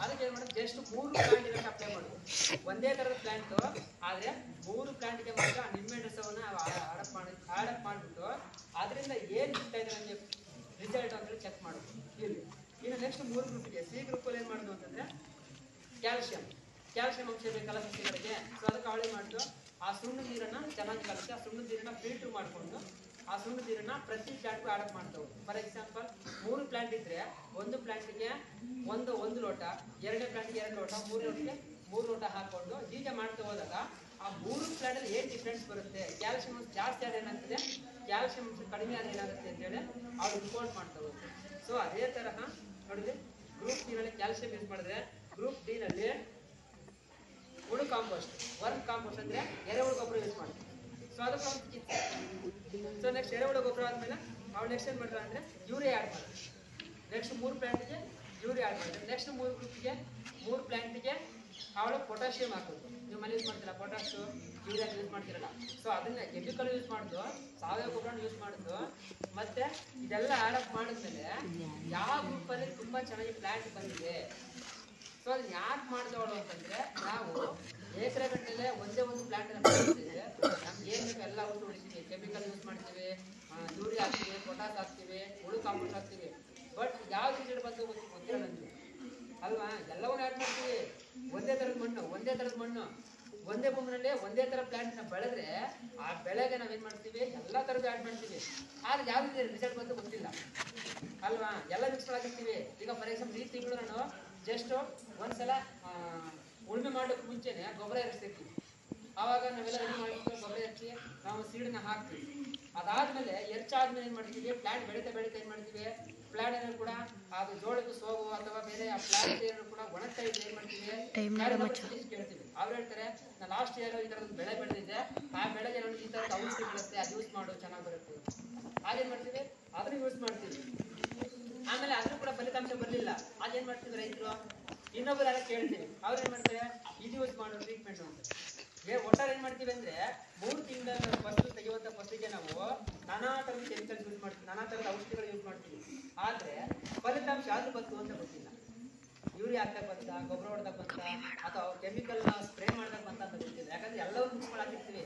ಅದಕ್ಕೆ ಏನು ಮಾಡೋದು, ಜಸ್ಟ್ 3 ಪ್ಲಾಂಟಿಗೆ ಅಪ್ಲೈ ಮಾಡೋದು. ಒಂದೇ ಥರದ ಪ್ಲಾಂಟು ಆದರೆ 3 ಪ್ಲಾಂಟ್ಗೆ ಮಾತ್ರ ನಿಂಬೆ ರಸವನ್ನು ಆಡಪ್ ಮಾಡಿಬಿಟ್ಟು ಅದರಿಂದ ಏನು ಸಿಗ್ತಾ ಇದೆ ನಮಗೆ ರಿಸಲ್ಟ್ ಅಂತೇಳಿ ಚೆಕ್ ಮಾಡೋದು. ಇನ್ನು ನೆಕ್ಸ್ಟ್ 3 ಗ್ರೂಪಿಗೆ ಸಿ ಗ್ರೂಪಲ್ಲಿ ಏನು ಮಾಡೋದು ಅಂತಂದರೆ ಕ್ಯಾಲ್ಸಿಯಂ ಅಂಶ ಬೇಕಲ್ಲ ಸಸ್ಯಗಳಿಗೆ. ಸೊ ಅದಕ್ಕೆ ಅವಳೇ ಮಾಡಿದ್ದು ಆ ಸುಣ್ಣದ ನೀರನ್ನು ಚೆನ್ನಾಗಿ ಕಲಿಸಿ ಆ ಸುಣ್ಣದ ನೀರನ್ನು ಫಿಲ್ಟ್ರ್ ಮಾಡಿಕೊಂಡು ಆ ಸುಣ್ಣದ ನೀರನ್ನ ಪ್ರತಿ ಪ್ಲಾಂಟ್ಗೂ ಆಡಪ್ ಮಾಡ್ತಾವೆ. ಫಾರ್ ಎಕ್ಸಾಂಪಲ್ 3 ಪ್ಲಾಂಟ್ ಇದ್ರೆ ಒಂದು ಪ್ಲಾಂಟ್ಗೆ ಒಂದು ಲೋಟ, ಎರಡನೇ ಪ್ಲಾಂಟ್ಗೆ 2 ಲೋಟ, 3 ಲೋಟಕ್ಕೆ 3 ಲೋಟ ಹಾಕೊಂಡು ಹೀಗೆ ಮಾಡ್ತಾ ಹೋದಾಗ ಆ 3 ಪ್ಲಾಂಟ್ ಅಲ್ಲಿ ಏನ್ ಡಿಫ್ರೆನ್ಸ್ ಬರುತ್ತೆ, ಕ್ಯಾಲ್ಸಿಯಂ ಜಾಸ್ತಿ ಆದ್ರೆ ಏನಾಗ್ತದೆ, ಕ್ಯಾಲ್ಸಿಯಂ ಕಡಿಮೆ ಆದ್ರೆ ಏನಾಗುತ್ತೆ ಅಂತ ಹೇಳಿ ಅವ್ರು ರಿಪೋರ್ಟ್ ಮಾಡ್ತಾ ಹೋಗ್ತಾರೆ. ಸೊ ಅದೇ ತರಹ ನೋಡಿದ್ರೆ ಗ್ರೂಪ್ ಡಿ ನಲ್ಲಿ ಕ್ಯಾಲ್ಸಿಯಂ ಯೂಸ್ ಮಾಡಿದ್ರೆ ಗ್ರೂಪ್ ಡಿ ನಲ್ಲಿ ಹುಳು ಕಾಂಪೋಸ್ಟ್, ವರ್ಮ್ ಕಾಂಪೋಸ್ಟ್ ಅಂದ್ರೆ ಎರೆಹುಳು ಗೊಬ್ಬರ ಯೂಸ್ ಮಾಡ್ತಾರೆ. ಸೊ ಅದಕ್ಕೆ ಅವ್ರು ಸೊ ನೆಕ್ಸ್ಟ್ ಎರೆಹುಳು ಗೊಬ್ಬರ ಆದ್ಮೇಲೆ ಅವ್ರು ನೆಕ್ಸ್ಟ್ ಏನ್ ಮಾಡ್ತಾರೆ ಅಂದ್ರೆ ಯೂರಿಯಾ ಆಡ್ ಮಾಡ್ತಾರೆ. ನೆಕ್ಸ್ಟ್ 3 ಪ್ಲಾಂಟ್ಗೆ ಯೂರಿಯಾ ಆಡ್ ಮಾಡ್ತಾರೆ. ನೆಕ್ಸ್ಟ್ 3 ಗ್ರೂಪ್ಗೆ 3 ಪ್ಲಾಂಟ್ಗೆ ಅವಳು ಪೊಟ್ಯಾಷಿಯಂ ಹಾಕೋದು. ನೀವು ಮನೆ ಯೂಸ್ ಮಾಡ್ತೀರಾ ಪೊಟ್ಯಾಶ್, ಯೂರಿಯಾ ಯೂಸ್ ಮಾಡ್ತಿರಲ್ಲ. ಸೊ ಅದನ್ನ ಕೆಮಿಕಲ್ ಯೂಸ್ ಮಾಡುದು, ಸಾವಯವ ಗೊಬ್ಬರ ಯೂಸ್ ಮಾಡುದು, ಮತ್ತೆ ಇದೆಲ್ಲ ಆಡಪ್ ಮಾಡಿದ್ಮೇಲೆ ಯಾವ ಗ್ರೂಪಲ್ಲಿ ತುಂಬಾ ಚೆನ್ನಾಗಿ ಪ್ಲಾಂಟ್ ಬಂದಿದೆ. ಸೊ ಅದನ್ನ ಯಾಕೆ ಮಾಡಿದವಳು ಅಂತಂದ್ರೆ ನಾವು ಎಕರೆ ಗಟ್ಟಲೆ ಒಂದೇ ಒಂದು ಪ್ಲಾಂಟ್ ಬೆಳೆಸ್ತಿದ್ರೆ ನಮ್ಗೆ ಏನ್ ಬೇಕು ಎಲ್ಲ ಔಷಧಿ ಹೊಡಿತೀವಿ, ಕೆಮಿಕಲ್ ಯೂಸ್ ಮಾಡ್ತೀವಿ, ಯೂರಿಯಾ ಹಾಕ್ತೀವಿ, ಪೊಟಾಸ್ ಹಾಕ್ತೀವಿ, ಹುಳು ಕಾಂಪೋಸ್ಟ್ ಹಾಕ್ತೀವಿ. ಬಟ್ ಯಾವ ರಿಸಲ್ಟ್ ಬಂದು ಗೊತ್ತಿರಲ್ಲ ನಮ್ಗೆ ಅಲ್ವಾ. ಎಲ್ಲವನ್ನೂ ಆಡ್ ಮಾಡ್ತೀವಿ, ಒಂದೇ ತರದ ಮಣ್ಣು, ಒಂದೇ ಭೂಮಿನಲ್ಲಿ ಒಂದೇ ತರ ಪ್ಲಾಂಟ್ ನ ಬೆಳೆದ್ರೆ ಆ ಬೆಳೆಗೆ ನಾವೇನ್ ಮಾಡ್ತೀವಿ, ಎಲ್ಲಾ ತರದ್ದು ಆಡ್ ಮಾಡ್ತೀವಿ. ಆದ್ರೆ ಯಾವ್ದು ರಿಸಲ್ಟ್ ಬಂದು ಗೊತ್ತಿಲ್ಲ ಅಲ್ವಾ. ಎಲ್ಲ ಮಿಕ್ಸ್ ಮಾಡಾಕಿರ್ತೀವಿ. ಈಗ ಫಾರ್ ಎಕ್ಸಾಂಪಲ್ ಈ ತಿಂಗಳು ನಾನು ಜಸ್ಟ್ ಒಂದ್ಸಲ ಉಳುಮೆ ಮಾಡೋಕೆ ಮುಂಚೆನೆ ಗೊಬ್ಬರ ಎರಿಸ್ತಿರ್ತೀವಿ. ಆವಾಗ ನಾವೆಲ್ಲ ರೆಡಿ ಮಾಡಿರ್ತೀವಿ, ಗೊಬ್ಬರ ಎರಿಸಿ ನಾವು ಸೀಡನ್ನ ಹಾಕ್ತೀವಿ. ಅದಾದ್ಮೇಲೆ ಎರ್ಚಾದ್ಮೇಲೆ ಏನ್ ಮಾಡ್ತೀವಿ, ಪ್ಲಾಂಟ್ ಬೆಳೀತಾ ಏನ್ ಮಾಡ್ತೀವಿ, ಪ್ಲಾಂಟ್ ಏನಾದ್ರು ಕೂಡ ಅದು ಜೋಳದ ಸೋಗು ಅಥವಾ ಬೇರೆ ಆ ಪ್ಲಾಂಟ್ ಏನಾದ್ರು ಕೂಡ ಒಣಗ್ತಾ ಇದ್ರೆ ಏನ್ ಮಾಡ್ತೀವಿ, ಕೇಳ್ತೀವಿ. ಅವ್ರು ಹೇಳ್ತಾರೆ ನಾನು ಲಾಸ್ಟ್ ಇಯರ್ ಈ ತರದ ಬೆಳೆ ಬೆಳೆದಿದ್ದೆ, ಆ ಬೆಳೆಗೆ ನಾನು ಈ ತರದ ಔಷಧಿ ಬೆಳೆస్తే ಅದು ಯೂಸ್ ಮಾಡು ಚೆನ್ನಾಗಿ ಬರುತ್ತೆ. ಹಾಗೇನ್ ಮಾಡ್ತೀವಿ, ಅದನ್ನ ಯೂಸ್ ಮಾಡ್ತೀವಿ. ಆಮೇಲೆ ಅದ್ರೂ ಕೂಡ ಫಲಿತಾಂಶ ಬರ್ಲಿಲ್ಲ, ಅದೇನ್ ಮಾಡ್ತೀವಿ ರೈತರು ಇನ್ನೊಬ್ರು ಯಾರ ಕೇಳ್ತೀವಿ, ಅವ್ರು ಏನ್ ಮಾಡ್ತಾರೆ ಇದು ಯೂಸ್ ಮಾಡೋ ಟ್ರೀಟ್ಮೆಂಟ್ ಅಂತ. ಒಟ್ಟಾರೆ ಏನ್ ಮಾಡ್ತೀವಿ ಅಂದ್ರೆ 3 ತಿಂಗಳ ಫಸ್ಟ್ ತೆಗೆಯುವಂತ ಫಸ್ಟಿಗೆ ನಾವು ನಾನಾ ತರದ ಕೆಮಿಕಲ್ಸ್ ಯೂಸ್ ಮಾಡ್ತೀವಿ, ನಾನಾ ತರದ ಔಷಧಿಗಳು ಯೂಸ್ ಮಾಡ್ತೀವಿ. ಆದ್ರೆ ಫಲಿತಾಂಶ ಯಾವ್ದು ಬಂತು ಅಂತ ಗೊತ್ತಿಲ್ಲ. ಯೂರಿಯಾ ಹಾಕ್ದಾಗ ಬಂತ, ಗೊಬ್ಬರ ಹೊಡೆದಾಗ ಬಂತ, ಅಥವಾ ಕೆಮಿಕಲ್ ಸ್ಪ್ರೇ ಮಾಡ್ದಾಗ ಬಂತ ಅಂತ ಗೊತ್ತಿಲ್ಲ. ಯಾಕಂದ್ರೆ ಎಲ್ಲವೂ ಮಿಕ್ಸ್ ಮಾಡಾಕಿರ್ತೀವಿ.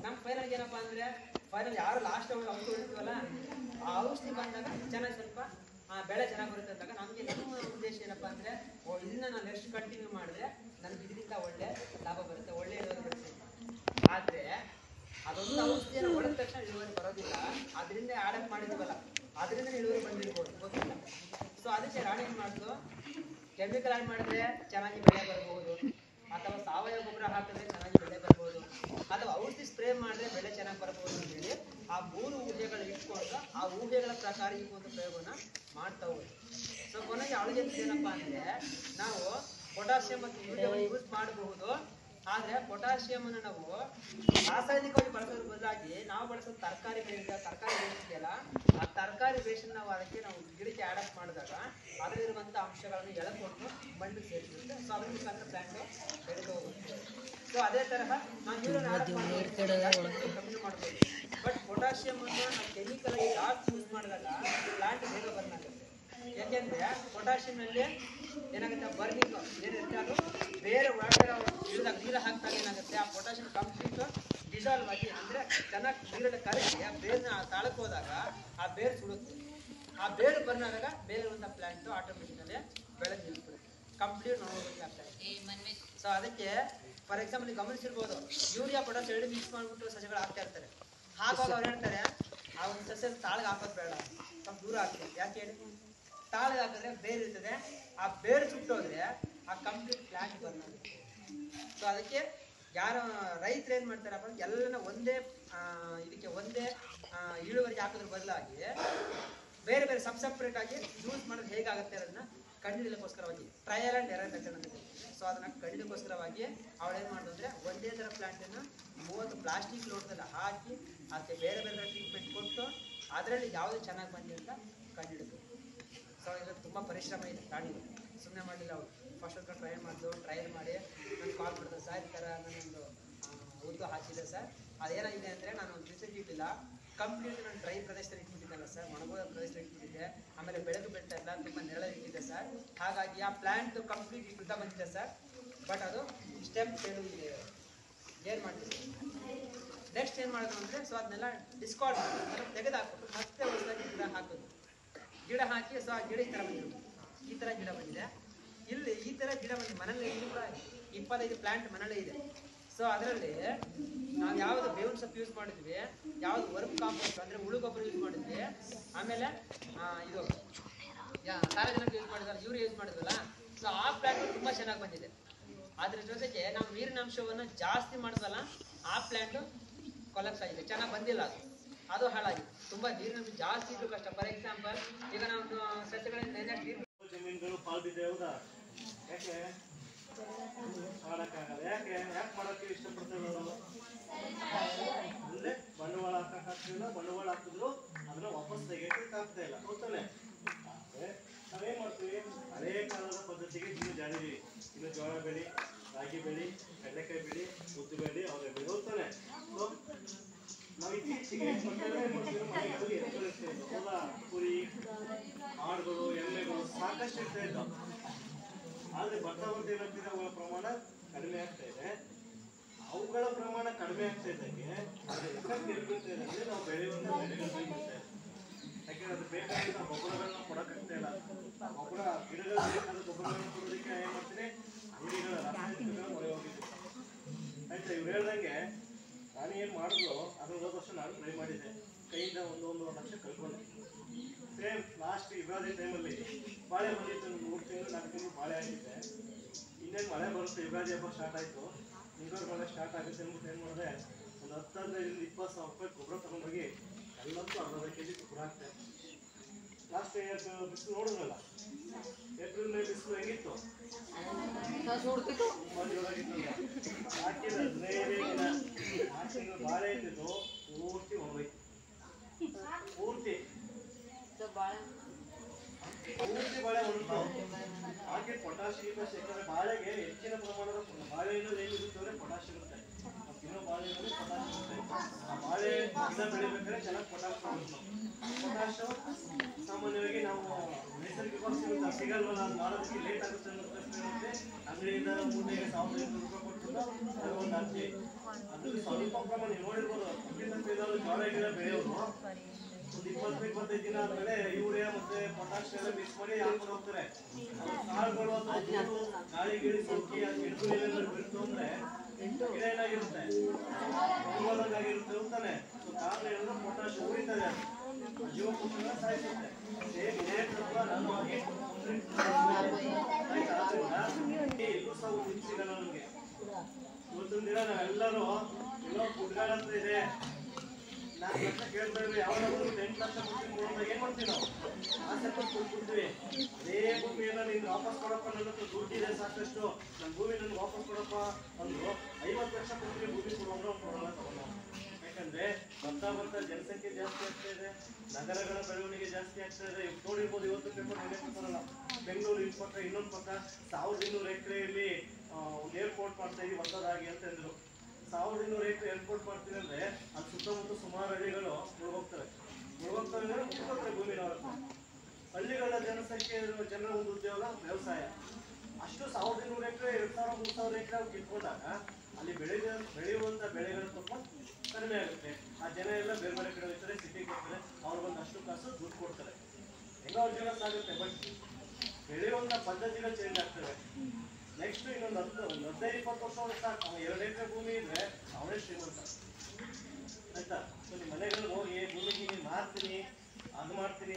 ನಮ್ ಫೈನಲ್ ಏನಪ್ಪಾ ಅಂದ್ರೆ ಫೈನಲ್ ಯಾರು ಲಾಸ್ಟ್ ಔಷಧಿ ಹೊಡಿತೀವಲ್ಲ ಆ ಔಷಧಿ ಬಂದಾಗ ಚೆನ್ನಾಗಿ ಸ್ವಲ್ಪ ಬೆಳೆ ಚೆನ್ನಾಗಿ ಬರುತ್ತೆ ಅಂದಾಗ ನಮ್ಗೆ ನಮ್ಮ ಉದ್ದೇಶ ಏನಪ್ಪಾ ಅಂದ್ರೆ ಇದನ್ನ ನಾನು ನೆಕ್ಸ್ಟ್ ಕಂಟಿನ್ಯೂ ಮಾಡಿದ್ರೆ ನನ್ಗೆ ಇದರಿಂದ ಒಳ್ಳೆ ಲಾಭ ಬರುತ್ತೆ, ಒಳ್ಳೆ ಇಳುವರಿ ಬರುತ್ತೆ. ಆದ್ರೆ ಅದೊಂದು ಔಷಧಿಯನ್ನು ಹೊಡೆದ ತಕ್ಷಣ ಇಳುವರಿ ಬರೋದಿಲ್ಲ. ಅದರಿಂದ ಆಡಪ್ ಮಾಡಿದ್ವಲ್ಲ ಅದರಿಂದ ಇಳುವರಿ ಬಂದಿರ್ಬೋದು, ಗೊತ್ತಿಲ್ಲ. ಸೊ ಅದಕ್ಕೆ ರಾಣಿ ಏನ್ ಮಾಡುದು, ಕೆಮಿಕಲ್ ಆಡ್ ಮಾಡಿದ್ರೆ ಚೆನ್ನಾಗಿ ಬೆಳೆ ಬರ್ಬೋದು, ಅಥವಾ ಸಾವಯವ ಗೊಬ್ಬರ ಹಾಕಿದ್ರೆ ಚೆನ್ನಾಗಿ ಬೆಳೆ ಬರ್ಬೋದು, ಅಥವಾ ಔಷಧಿ ಸ್ಪ್ರೇ ಮಾಡಿದ್ರೆ ಬೆಳೆ ಚೆನ್ನಾಗಿ ಬರ್ಬೋದು ಅಂತ ಹೇಳಿ ಆ 3 ಊಹೆಗಳು ಇಟ್ಕೊಂಡು ಆ ಊಹೆಗಳ ಪ್ರಕಾರ ಈ ಒಂದು ಪ್ರಯೋಗನ ಮಾಡ್ತಾ ಹೋಗಿ. ಸೊ ಕೊನೆಗೆ ಅವಳಿಗೆ ಏನಪ್ಪಾ ಅಂದ್ರೆ ನಾವು ಪೊಟ್ಯಾಷಿಯಂ ಮತ್ತು ಯೂರಿಯಾವನ್ನು ಯೂಸ್ ಮಾಡಬಹುದು. ಆದ್ರೆ ಪೊಟ್ಯಾಷಿಯಂ ಅನ್ನು ನಾವು ರಾಸಾಯನಿಕವಾಗಿ ಬಳಸೋದ್ರ ಬದಲಾಗಿ ನಾವು ಬಳಸೋದು ತರಕಾರಿ ಬೇಯಿಸಿದೆಯಲ್ಲ, ಆ ತರಕಾರಿ ಬೇಯಿಸಿ ನಾವು ಅದಕ್ಕೆ ನಾವು ಗಿಡಕ್ಕೆ ಆಡಪ್ ಮಾಡಿದಾಗ ಅದರಲ್ಲಿರುವಂತ ಅಂಶಗಳನ್ನು ಎಳಕೊಂಡು ಮಣ್ಣಿಗೆ ಸೇರಿಸುತ್ತೆ. ಸೊ ಅದ್ರ ಮುಖಾಂತರ ಪ್ಲಾಂಟ್ ಬೆಳೆದು ಹೋಗುತ್ತೆ. ಸೊ ಅದೇ ತರಹ ನಾವು ಯೂರಿಯಾ ಆಡಪ್ ಕಮ್ಮಿ ಮಾಡ್ಬೋದು. ಬಟ್ ಪೊಟ್ಯಾಷಿಯಂ ಅನ್ನು ನಾವು ಕೆಮಿಕಲ್ ಆಗಿ ಜಾಸ್ತಿ ಯೂಸ್ ಮಾಡಿದಾಗ ಪ್ಲಾಂಟ್ ಬೇಗ ಬರ್ನ್ ಆಗುತ್ತೆ. ಯಾಕೆಂದ್ರೆ ಪೊಟ್ಯಾಷಿಯಂ ನಲ್ಲಿ ಏನಾಗುತ್ತೆ, ಬರ್ನಿಂಗ್ ಏನಿರುತ್ತೆ ಅದು ಬೇರೆ ಒಳಗಡೆ ಇಳಿದಾಗ ನೀರು ಹಾಕ್ದಾಗ ಏನಾಗುತ್ತೆ, ಆ ಪೊಟ್ಯಾಷಿಯಂ ಕಂಪ್ಲೀಟ್ ಡಿಸಾಲ್ವ್ ಆಗಿ ಅಂದ್ರೆ ಚೆನ್ನಾಗಿ ನೀರಲ್ಲಿ ಕರಗಿ ಆ ಬೇರ್ನ ತಾಳಕ್ಕೆ ಹೋದಾಗ ಆ ಬೇರು ಸುಡುತ್ತೆ. ಆ ಬೇರು ಬರ್ನ್ ಆದಾಗ ಬೇರೆ ಒಂದು ಪ್ಲಾಂಟ್ ಆಟೋಮೆಟಿಕಲಿ ಬೆಳೆದು ನಿಲ್ಬಿಡುತ್ತೆ, ಕಂಪ್ಲೀಟ್ ನೋಡೋದಾಗ್ತದೆ. ಸೊ ಅದಕ್ಕೆ ಫಾರ್ ಎಕ್ಸಾಂಪಲ್ ನೀವು ಗಮನಿಸಿರ್ಬೋದು, ಯೂರಿಯಾ ಪೊಟ್ಯಾಷ್ 2 ಮಿಕ್ಸ್ ಮಾಡ್ಬಿಟ್ಟು ಸಸ್ಯಗಳು ಹಾಕ್ತಾ ಇರ್ತಾರೆ. ಹಾಕುವಾಗ ಅವ್ರು ಹೇಳ್ತಾರೆ ಆ ಒಂದು ಸಸ್ಯ ತಾಳಿಗೆ ಹಾಕೋದು ಬೇಡ, ಸ್ವಲ್ಪ ದೂರ ಹಾಕ್ತೀವಿ. ಯಾಕೆ ಹೇಳಿ, ತಾಳಿಗೆ ಹಾಕಿದ್ರೆ ಬೇರೆ ಇರ್ತದೆ, ಆ ಬೇರು ಸುಟ್ಟೋದ್ರೆ ಆ ಕಂಪ್ಲೀಟ್ ಪ್ಲಾಂಟ್ ಬರ್ನ್ ಆಗುತ್ತೆ. ಸೊ ಅದಕ್ಕೆ ಯಾರು ರೈತರು ಏನ್ ಮಾಡ್ತಾರಪ್ಪ, ಎಲ್ಲನ ಒಂದೇ ಇದಕ್ಕೆ ಒಂದೇ ಇಳುವರಿಗೆ ಹಾಕೋದ್ರ ಬದಲಾಗಿ ಬೇರೆ ಬೇರೆ ಸಪ್ರೇಟ್ ಆಗಿ ಯೂಸ್ ಮಾಡೋದು ಹೇಗಾಗುತ್ತೆ ಅನ್ನೋದನ್ನ ಕಂಡಿಡಿಯೋಕ್ಕೋಸ್ಕರವಾಗಿ ಟ್ರಯಲ್ ಅಂಡ್ ಎರರ್ ಮೆಥಡ್ ಅಂತ. ಸೊ ಅದನ್ನ ಕಂಡಿಡಿಯೋಕ್ಕೋಸ್ಕರವಾಗಿ ಅವಳು ಏನ್ ಮಾಡೋದು ಅಂದ್ರೆ ಒಂದೇ ತರ ಪ್ಲಾಂಟ್ ಅನ್ನು 30 ಪ್ಲಾಸ್ಟಿಕ್ ಲೋಟದಲ್ಲಿ ಹಾಕಿ ಅದಕ್ಕೆ ಬೇರೆ ಬೇರೆ ಟ್ರೀಟ್ಮೆಂಟ್ ಕೊಟ್ಟು ಅದರಲ್ಲಿ ಯಾವ್ದು ಚೆನ್ನಾಗಿ ಬಂದಿದೆ ಅಂತ ಕಂಡಿಡಿದ್ರು. ಸೊ ಇದು ತುಂಬಾ ಪರಿಶ್ರಮ ಇದೆ ಪ್ರಾಣಿಗಳು, ಸುಮ್ಮನೆ ಮಾಡಲಿಲ್ಲ ಅವರು. ಫಸ್ಟ್ ಒಂದು ಟ್ರಯಲ್ ಮಾಡಿ ನಾನು ಕಾಲ್ ಮಾಡಿದೆ, ಸರ್ ಈ ಥರ ನಾನೊಂದು ಉದ್ದು ಹಾಕಿದೆ ಸರ್, ಅದೇನಾಗಿದೆ ಅಂದರೆ ನಾನು ಒಂದು ರಿಸಲ್ಟ್ ಇಟ್ಟಿಲ್ಲ, ಕಂಪ್ಲೀಟ್ ನಾನು ಡ್ರೈ ಪ್ರದೇಶದಲ್ಲಿ ಇಟ್ಬಿಟ್ಟಿದ್ದಲ್ಲ ಸರ್, ಒಣಗೋದ ಪ್ರದೇಶದಲ್ಲಿ ಇಟ್ಬಿಟ್ಟಿದ್ದೆ, ಆಮೇಲೆ ಬೆಳಕು ಬೆಟ್ಟ ಎಲ್ಲ ತುಂಬ ನೆರಳು ಇಟ್ಟಿದೆ ಸರ್, ಹಾಗಾಗಿ ಆ ಪ್ಲಾಂಟ್ ಕಂಪ್ಲೀಟ್ ವೃದ್ಧ ಬಂದಿದೆ ಸರ್. ಬಟ್ ಅದು ಸ್ಟೆಮ್ ಫೇಲು ಇದೆ. ಏನು ಮಾಡ್ತೀವಿ ನೆಕ್ಸ್ಟ್ ಏನು ಮಾಡೋದು ಅಂದರೆ, ಸೊ ಅದನ್ನೆಲ್ಲ ಡಿಸ್ಕಾರ್ಡ್ ಮಾಡಿ ತೆಗೆದುಹಾಕ್ಬಿಟ್ಟು ಮತ್ತೆ ಹೊಸದಾಗಿ ಗಿಡ ಹಾಕೋದು. ಗಿಡ ಹಾಕಿ ಸೊ ಆ ಗಿಡ ಈ ಥರ ಬಂದಿರೋದು, ಈ ಥರ ಗಿಡ ಬಂದಿದೆ. ಇಲ್ಲಿ ಈ ಥರ ಗಿಡ ಬಂದು ಮನೇಲಿ ಇಲ್ಲಿ ಕೂಡ 25 ಪ್ಲಾಂಟ್ ಮನೇಲೇ ಇದೆ. ಸೊ ಅದರಲ್ಲಿ ನಾವು ಯಾವ್ದು ಬೇವಿನ ಸೊಪ್ಪು ಯೂಸ್ ಮಾಡಿದ್ವಿ, ಯಾವ್ದು ವರ್ಕ್ ಕಾಂಪೋಸ್ಟ್ ಅಂದ್ರೆ ಹುಳು ಗೊಬ್ಬರ ಯೂಸ್ ಮಾಡಿದ್ವಿ, ಆಮೇಲೆ ಇದು ಸಾರಜನಕ ಯೂಸ್ ಮಾಡಿದ್ವಲ್ಲ, ಯೂರಿಯಾ ಯೂಸ್ ಮಾಡಿದ್ವಲ್ಲ. ಸೊ ಆ ಪ್ಲಾಂಟ್ ತುಂಬಾ ಚೆನ್ನಾಗಿ ಬಂದಿದೆ. ಅದ್ರ ಜೊತೆಗೆ ನಾವು ನೀರಿನ ಅಂಶವನ್ನು ಜಾಸ್ತಿ ಮಾಡಿದ್ವಲ್ಲ, ಆ ಪ್ಲಾಂಟ್ ಕೊಲಾಪ್ಸ್ ಆಗಿದೆ, ಚೆನ್ನಾಗಿ ಬಂದಿಲ್ಲ, ಅದು ಹಾಳಾಗಿದೆ. ತುಂಬಾ ನೀರಿನ ಅಂಶ ಜಾಸ್ತಿ ಇದ್ದು ಕಷ್ಟ. ಫಾರ್ ಎಕ್ಸಾಂಪಲ್ ಈಗ ನಾವು ಸಸ್ಯಗಳಿಂದ ನೀರು ಜಮೀನುಗಳು ಪಾಲ್ ಬಿದ್ದೆ, ಹೌದಾ? ಯಾಕೆ ಮಾಡಕ್ಕಾಗಲ್ಲ? ಯಾಕೆ ಮಾಡಕ್ಕೆ ಇಷ್ಟಪಡ್ತೇವೆ ಅವರು? ಅಂದ್ರೆ ಬಂಡವಾಳ ಹಾಕಕ್ಕಾಗ್ತಿಲ್ಲ, ಬಂಡವಾಳ ಹಾಕಿದ್ರು ಅದನ್ನ ವಾಪಸ್ ತೆಗೆಯಕ್ಕೆ ಆಗ್ತಾ ಇಲ್ಲ, ಹೌದಾನೆ? ನಾವೇನ್ ಮಾಡ್ತೀವಿ, ಹಳೇ ಕಾಲದ ಪದ್ಧತಿಗೆ ಇನ್ನು ಜಾರಿ, ಇನ್ನು ಜೋಳ ಬೆಳಿ, ರಾಗಿ ಬೆಳಿ, ಕಡಲೆಕಾಯಿ ಬೆಳಿ, ಉದ್ದು ಬೆಳಿ, ಅವರೇ ಬೆಳಿ, ಹೌದಾನೆ? ನಾವು ಇತ್ತೀಚೆಗೆ ಮನೆಗಳಲ್ಲಿ ಎತ್ತುಗಳಿರ್ತೇವೆ, ಹೊಲ, ಕುರಿ, ಆಡುಗಳು, ಎಮ್ಮೆಗಳು ಸಾಕಷ್ಟು ಇರ್ತಾ ಇದ್ದಾವೆ. ಆದ್ರೆ ಬರ್ತಾ ಏನಾಗ್ತಿದೆ, ಅವುಗಳ ಪ್ರಮಾಣ ಕಡಿಮೆ ಆಗ್ತಾ ಇದೆ. ಅವುಗಳ ಪ್ರಮಾಣ ಕಡಿಮೆ ಆಗ್ತಾ ಇದ್ದಂಗೆ ಅದ್ರ ಎಫೆಕ್ಟ್ ಎಲ್ಲಿರುತ್ತೆ ಅಂದ್ರೆ ನಾವು ಬೆಳೆಯುವಂತ ಬೆಳೆಗಳು ಬೈಗುತ್ತೆ. ಯಾಕೆಂದ್ರೆ ಅದು ಬೇಕಾದ ಗೊಬ್ಬರಗಳನ್ನ ಕೊಡಕ್ಕಾಗ್ತಾ ಇಲ್ಲ. ಗೊಬ್ಬರ ಗಿಡಗಳು ಬೇಕಾದ ಗೊಬ್ಬರಗಳನ್ನ ಕೊಡೋದಕ್ಕೆ ಏನ್ ಮಾಡ್ತೀನಿ, ಅಂಗಡಿಗಳ ರಾಸಾಯನಿಕಗಳ ಮೊರೆ ಹೋಗಿದ್ವಿ. ಆಯ್ತಾ? ಇವ್ರು ಹೇಳ್ದಂಗೆ ನಾನು ಏನ್ ಮಾಡಿದ್ರು ಅದ್ರ ಹೋದ ವರ್ಷ ನಾನು ಟ್ರೈ ಮಾಡಿದ್ದೆ. ಕೈಯಿಂದ ಒಂದೊಂದು ಲಕ್ಷ ಕಳ್ಕೊಂಡೆ. ಸೇಮ್ ಲಾಸ್ಟ್ ಯುಗಾದಿ ಟೈಮಲ್ಲಿ ಬಾಳೆ ಬಂದಿತ್ತು, 3 ತಿಂಗಳು 4 ತಿಂಗಳು ಬಾಳೆ ಆಗಿದ್ದೆ. ಇನ್ನೇನು ಮಳೆ ಬರುತ್ತೆ, ಯುಗಾದಿ ಹಬ್ಬ ಸ್ಟಾರ್ಟ್ ಆಯಿತು, ಮುಂಗಾರು ಮಳೆ ಸ್ಟಾರ್ಟ್ ಆಗುತ್ತೆ ಅಂದ್ಬಿಟ್ಟು ಏನು ಮಾಡಿದೆ, ಒಂದು 10,000-20,000 ರೂಪಾಯಿ ಗೊಬ್ಬರ ತಗೊಂಡೋಗಿ ಎಲ್ಲಂತೂ 1/2 kg ಗೊಬ್ಬರ ಹಾಕ್ತೆ. ಲಾಸ್ಟ್ ಬಿಸಿಲು ನೋಡಿದ್ರಲ್ಲ, ಏಪ್ರಿಲ್ ಮೇ ಬಿಸಿಲು ಹೆಂಗಿತ್ತು, ಹಾಕಿದ್ರೆ 15 ದಿನ 4 ತಿಂಗಳು ಬಾಳೆ ಇದ್ದಿದ್ದು ಪೂರ್ತಿ ಹೋಗ್ಬೇಕು. ಪೂರ್ತಿ ಬಾಳೆ ಉಂಟು. ಹಾಗೆ ಪೊಟ್ಯಾಷಿಯಂ ಶೇಖರಣೆ ಬಾಳೆಗೆ ಹೆಚ್ಚಿನ ಪ್ರಮಾಣದ ಬಾಳೆಹಣ್ಣು ಏನಿರುತ್ತೆ ಅಂದ್ರೆ ಪೊಟ್ಯಾಷಿಯಂ ಇರುತ್ತೆ. ತಿನ್ನೋ ಬಾಳೆಹಣ್ಣು ಪೊಟ್ಯಾಷಿಯಂ ಇರುತ್ತೆ. ಆ ಬಾಳೆ ಗಿಡ ಬೆಳಿಬೇಕಾದ್ರೆ ಚೆನ್ನಾಗಿ ಪೊಟ್ಯಾಷಿಯಂ ಇರುತ್ತೆ. ಪೊಟ್ಯಾಷಿಯಂ ಸಾಮಾನ್ಯವಾಗಿ ನಾವು ನೈಸರ್ಗಿಕವಾಗಿ ಸಿಗಲ್ವಲ್ಲ, ಅದು ಮಾಡೋದಕ್ಕೆ ಲೇಟ್ ಆಗುತ್ತೆ ಅನ್ನೋದಕ್ಕೆ ಅಂಗಡಿಯಿಂದ ಮೂಟೆಗೆ 1,500 ರೂಪಾಯಿ ಕೊಟ್ಟು ಒಂದು ಹಾಕಿ ಅದ್ರಲ್ಲಿ ಸ್ವಲ್ಪ ಪ್ರಮಾಣ ನೀವು ನೋಡಿರ್ಬೋದು. ಜೋಳ ಗಿಡ ಬೆಳೆಯೋರು ಒಂದು 20-25 ದಿನ ಆದ್ಮೇಲೆ ಯೂರಿಯಾ ಮತ್ತೆ ಪೊಟ್ಯಾಷ್ ಎಲ್ಲ ಮಿಕ್ಸ್ ಮಾಡಿ ಹಾಕೊಂಡು ಹೋಗ್ತಾರೆ. ಕಾಳುಗಳು ಅಥವಾ ಗಾಳಿ ಗಿಳಿ ಸೋಕಿ ಗಿಡಗಳು ಏನಾದ್ರು ಬಿಡ್ತು ಅಂದ್ರೆ ಗಿಡ ಏನಾಗಿರುತ್ತೆ, ಆಗಿರುತ್ತೆ ಅಂತಾನೆ. ಸೊ ಕಾರಣ ಏನಂದ್ರೆ ಪೊಟ್ಯಾಷ್ ಉಳಿತದೆ, ಜೀವಕೋಶಗಳನ್ನ ಸಾಯಿಸುತ್ತೆ. ಸೇಮ್ ಇದೇ ತತ್ವ ನಾನು ಎಲ್ಲೂ ಸಹ ಒಂದು ಸಿಗಲ್ಲ ನಮ್ಗೆ. ಇವತ್ತಿನ ದಿನ ನಾವೆಲ್ಲರೂ ಎಲ್ಲೋ ಗುಡ್ಗಾಡ ಅಂತ ಇದೆ, 4 ಲಕ್ಷ ಕೇಳ್ತಾ ಇದ್ವಿ, ಯಾವಾಗಾದ್ರೂ 8 ಲಕ್ಷ ಕೊಡ್ತೀವಿ, ಏನ್ ಮಾಡ್ತೀವಿ ನಾವು? ಆಸೆ ಪಟ್ಟು ಕೊಡ್ತೀವಿ. ಅದೇ ಭೂಮಿಯನ್ನ ನೀನು ವಾಪಸ್ ಕೊಡಪ್ಪ, ನನ್ನ ಹತ್ರ ದುಡ್ಡಿದೆ ಸಾಕಷ್ಟು, ನನ್ನ ಭೂಮಿ ನನ್ಗೆ ವಾಪಸ್ ಕೊಡಪ್ಪ ಅಂದ್ರು 50 ಲಕ್ಷ ಕೊಡ್ತೀವಿ, ಭೂಮಿ ಕೊಡೋಲ್ಲ ತಗೊಂಡು. ಯಾಕಂದ್ರೆ ಬರ್ತಾ ಜನಸಂಖ್ಯೆ ಜಾಸ್ತಿ ಆಗ್ತಾ ಇದೆ, ನಗರಗಳ ಬೆಳವಣಿಗೆ ಜಾಸ್ತಿ ಆಗ್ತಾ ಇದೆ. ನೋಡಿರ್ಬೋದು, ಇವತ್ತು ಪೇಪರ್ ಬರಲ್ಲ, ಬೆಂಗಳೂರು ಇನ್ಸ್ಪೆಕ್ಟರ್ ಇನ್ನೊಂದು ಪಕ್ಕ 1200 ಎಕರೆಯಲ್ಲಿ ಒಂದು ಏರ್ಪೋರ್ಟ್ ಮಾಡ್ತಾ ಇದೀವಿ ಹೊಸದಾಗಿ ಅಂತ ಅಂದ್ರು. 1200 ಎಕರೆ ಏರ್ಪೋರ್ಟ್ ಮಾಡ್ತೀವಿ ಅಂದ್ರೆ ಅದು ಸುತ್ತಮುತ್ತ ಸುಮಾರು ಹಳ್ಳಿಗಳು ಮುಳುಗೋಗ್ತವೆ ಭೂಮಿನವರ. ಹಳ್ಳಿಗಳ ಜನಸಂಖ್ಯೆ ಜನರ ಒಂದು ಉದ್ಯೋಗ ವ್ಯವಸಾಯ. ಅಷ್ಟು 1200 ಎಕರೆ 2,000-3,000 ಎಕರೆ ಅವ್ರು ಕಿತ್ಕೊಂಡಾಗ ಅಲ್ಲಿ ಬೆಳೆಯುವಂತ ಬೆಳೆಗಳ ಸ್ವಲ್ಪ ಕಡಿಮೆ ಆಗುತ್ತೆ. ಆ ಜನ ಎಲ್ಲ ಬೇರೆ ಬೇರೆ ಕಡೆ ಹೋಗ್ತಾರೆ, ಸಿಟಿಗೆ ಹೋಗ್ತಾರೆ, ಅವ್ರಿಗೊಂದು ಅಷ್ಟು ಕಾಸು ದುಡ್ಡು ಕೊಡ್ತಾರೆ, ಹೆಂಗ ಅವ್ರ ಜೀವನ ಸಾಗುತ್ತೆ. ಬಟ್ ಬೆಳೆಯುವಂತ ಪದ್ಧತಿಗಳು ಚೇಂಜ್ ಆಗ್ತವೆ. ನೆಕ್ಸ್ಟ್ ಇನ್ನೊಂದು 15-20 ವರ್ಷ ಸಾಕು, 2 ಎಕರೆ ಭೂಮಿ ಇದ್ರೆ ಅವನೇ ಶ್ರೀಮಂತ, ಆಯ್ತಾ? ಸೊ ನಿಮ್ಮ ಮನೆಗಳಿಗೆ ಹೋಗಿ ಭೂಮಿಗೆ ನೀನು ಮಾರ್ತೀನಿ, ಅದು ಮಾಡ್ತೀನಿ